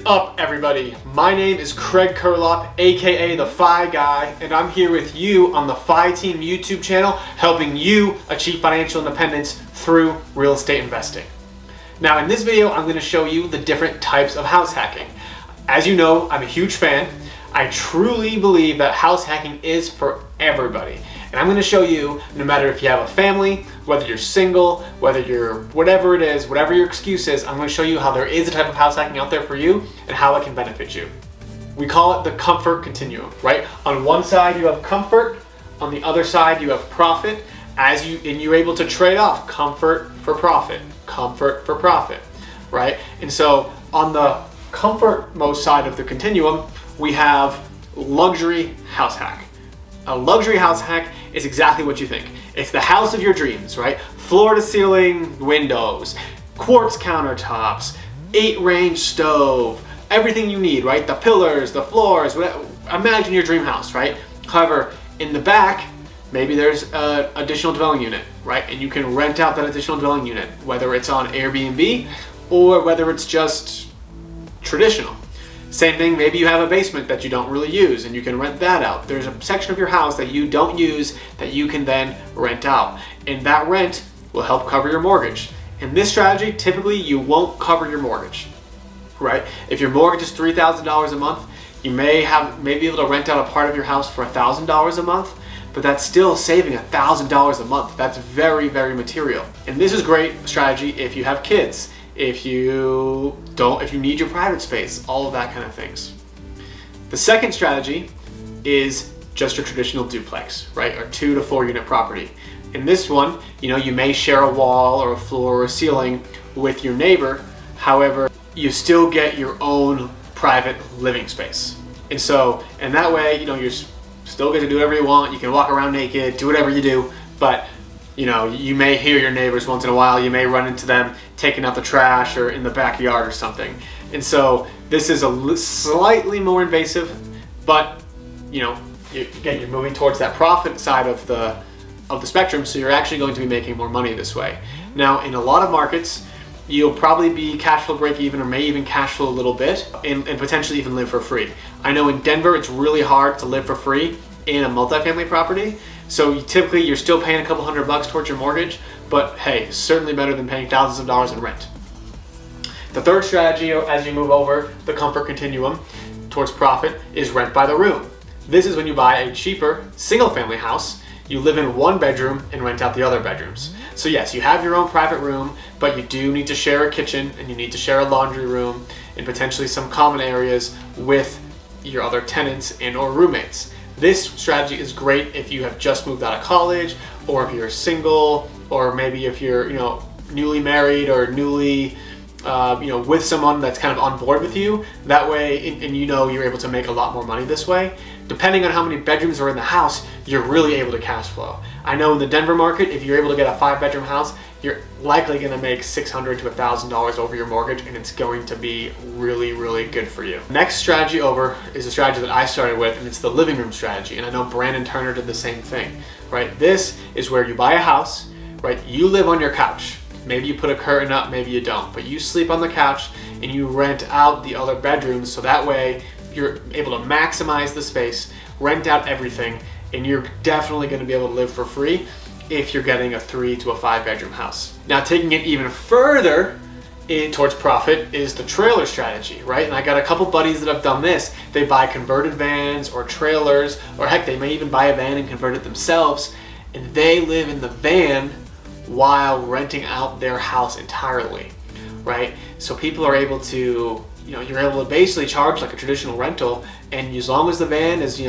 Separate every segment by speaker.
Speaker 1: up, everybody? My name is Craig Curelop, aka the FI Guy, and I'm here with you on the FI Team YouTube channel, helping you achieve financial independence through real estate investing. Now, in this video, I'm going to show you the different types of house hacking. As you know, I'm a huge fan. I truly believe that house hacking is for everybody. And I'm going to show you, no matter if you have a family, whether you're single, whether you're whatever it is, whatever your excuse is, I'm going to show you how there is a type of house hacking out there for you and how it can benefit you. We call it the comfort continuum, right? On one side you have comfort, on the other side you have profit, and you're able to trade off comfort for profit, right? And so on the comfort most side of the continuum, we have luxury house hack. A luxury house hack is exactly what you think. It's the house of your dreams, right? Floor to ceiling windows, quartz countertops, 8-range stove, everything you need, right? The pillars, the floors, whatever. Imagine your dream house, right? However, in the back, maybe there's an additional dwelling unit, right? And you can rent out that additional dwelling unit, whether it's on Airbnb or whether it's just traditional. Same thing, maybe you have a basement that you don't really use and you can rent that out. There's a section of your house that you don't use that you can then rent out. And that rent will help cover your mortgage. In this strategy, typically you won't cover your mortgage, right? If your mortgage is $3,000 a month, you may be able to rent out a part of your house for $1,000 a month, but that's still saving $1,000 a month. That's very, very material. And this is great strategy if you have kids. If you need your private space, all of that kind of things. The second strategy is just your traditional duplex, right? Or 2 to 4 unit property. In this one, you may share a wall or a floor or a ceiling with your neighbor. However, you still get your own private living space. And so, in that way, you're still get to do whatever you want. You can walk around naked, do whatever you do, but you may hear your neighbors once in a while. You may run into them taking out the trash or in the backyard or something. And so this is slightly more invasive, but you're moving towards that profit side of the spectrum, so you're actually going to be making more money this way. Now, in a lot of markets, you'll probably be cash flow break even or may even cash flow a little bit and potentially even live for free. I know in Denver, it's really hard to live for free in a multifamily property. So typically you're still paying a couple $100 towards your mortgage, but hey, certainly better than paying thousands of dollars in rent. The third strategy as you move over the comfort continuum towards profit is rent by the room. This is when you buy a cheaper single family house, you live in one bedroom and rent out the other bedrooms. So yes, you have your own private room, but you do need to share a kitchen and you need to share a laundry room and potentially some common areas with your other tenants and or roommates. This strategy is great if you have just moved out of college, or if you're single, or maybe if you're newly married or newly with someone that's kind of on board with you. That way, and you're able to make a lot more money this way. Depending on how many bedrooms are in the house, you're really able to cash flow. I know in the Denver market, if you're able to get a 5-bedroom house, you're likely going to make $600 to $1,000 over your mortgage, and it's going to be really, really good for you. Next strategy over is a strategy that I started with, and it's the living room strategy. And I know Brandon Turner did the same thing, right? This is where you buy a house, right? You live on your couch. Maybe you put a curtain up, maybe you don't, but you sleep on the couch and you rent out the other bedrooms, so that way you're able to maximize the space, rent out everything, and you're definitely going to be able to live for free if you're getting a 3 to 5-bedroom house. Now, taking it even further towards profit is the trailer strategy, right? And I got a couple buddies that have done this. They buy converted vans or trailers, or heck, they may even buy a van and convert it themselves, and they live in the van while renting out their house entirely, right? So people are able to, you're able to basically charge like a traditional rental, and as long as the van is,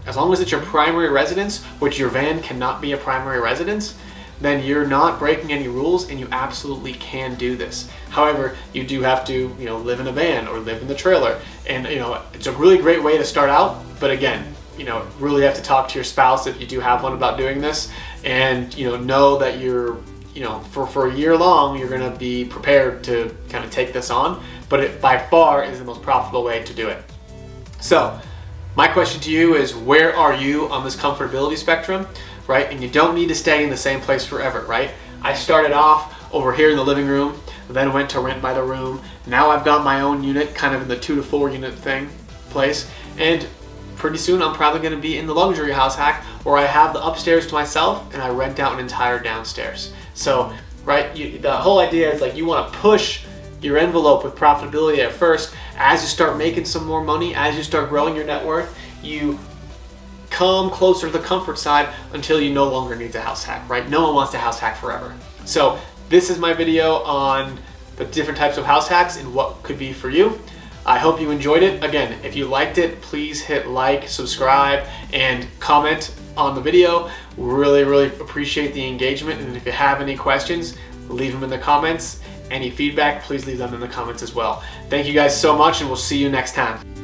Speaker 1: as long as it's your primary residence, which your van cannot be a primary residence, then you're not breaking any rules and you absolutely can do this. However, you do have to, live in a van or live in the trailer. And, it's a really great way to start out. But again, really have to talk to your spouse if you do have one about doing this. And, know that you're, for a year long, you're going to be prepared to kind of take this on. But it by far is the most profitable way to do it. So, my question to you is, where are you on this comfortability spectrum, right? And you don't need to stay in the same place forever, right? I started off over here in the living room, then went to rent by the room. Now I've got my own unit, kind of in the 2 to 4 unit place, and pretty soon I'm probably going to be in the luxury house hack where I have the upstairs to myself and I rent out an entire downstairs. So, right, the whole idea is like you want to push your envelope with profitability at first. As you start making some more money, as you start growing your net worth, you come closer to the comfort side until you no longer need a house hack, right? No one wants to house hack forever. So this is my video on the different types of house hacks and what could be for you. I hope you enjoyed it. Again, if you liked it, please hit like, subscribe, and comment on the video. Really, really appreciate the engagement. And if you have any questions, leave them in the comments. Any feedback, please leave them in the comments as well. Thank you guys so much, and we'll see you next time.